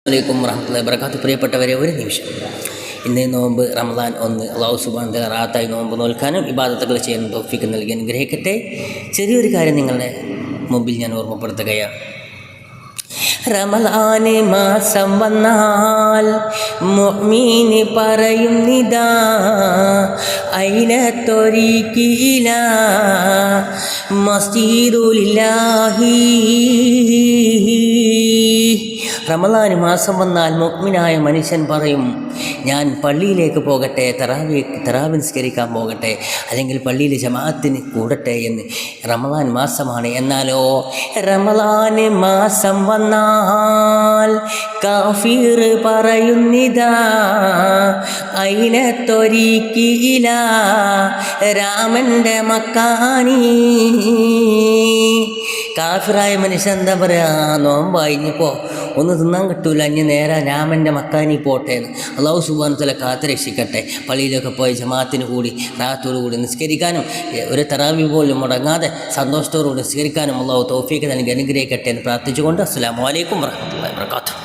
അലൈക്കും വറഹ്മത്തുള്ളാഹി വബറകാതുഹു. പ്രിയപ്പെട്ടവരെ, ഒരു നിമിഷം. ഇന്ന് നോമ്പ് റമദാൻ 1. അല്ലാഹു സുബ്ഹാനഹു വ തആല റാഹത്തായി നോമ്പ് നോൽക്കാനും ഇബാദത്തുകൾ ചെയ്യാനും തൗഫീഖ് നൽകി അനുഗ്രഹിക്കട്ടെ. ചെറിയൊരു കാര്യം നിങ്ങളുടെ മുമ്പിൽ ഞാൻ ഓർമ്മപ്പെടുത്തുകയാണ്. റമദാന് മാസം വന്നാൽ മുഅ്മിന് പറയുന്നിതാ ഐനത്തൊരീക്കില മസ്ജിദുലില്ലാഹി. റമദാൻ മാസം വന്നാൽ മുഅ്മിനായ മനുഷ്യൻ പറയും, ഞാൻ പള്ളിയിലേക്ക് പോകട്ടെ, തറാവി നിസ്കരിക്കാൻ പോകട്ടെ, അല്ലെങ്കിൽ പള്ളിയിൽ ജമാഅത്തിന് കൂടട്ടെ എന്ന്. റമദാൻ മാസമാണ്. എന്നാലോ റമദാൻ മാസം വന്നാൽ കാഫിർ പറയുന്നിതാ ഐനത്തൊരീക്കില രാമൻ്റെ മക്കാനി. കാഫിറായ മനുഷ്യൻ എന്താ പറയുക, നോമ്പായി, ഇനിയിപ്പോൾ ഒന്ന് തിന്നാൻ കിട്ടൂല, ഇനി നേരെ രാമൻ്റെ മക്കാനി പോട്ടെ എന്ന്. അല്ലാഹു സുബ്ഹാനഹു വ തആല കാത്ത് രക്ഷിക്കട്ടെ. പള്ളിയിലൊക്കെ പോയി ജമാഅത്തിന് കൂടി റാഹത്തോടു കൂടി നിസ്കരിക്കാനും ഒരു തറാവി പോലും മുടങ്ങാതെ സന്തോഷത്തോടുകൂടി നിസ്കരിക്കാനും അല്ലാഹു തൗഫീഖ് നൽകി അനുഗ്രഹിക്കട്ടെ എന്ന് പ്രാർത്ഥിച്ചുകൊണ്ട് അസ്സലാമു അലൈക്കും വറഹ്മത്തുള്ളാഹി വബറകാതുഹു.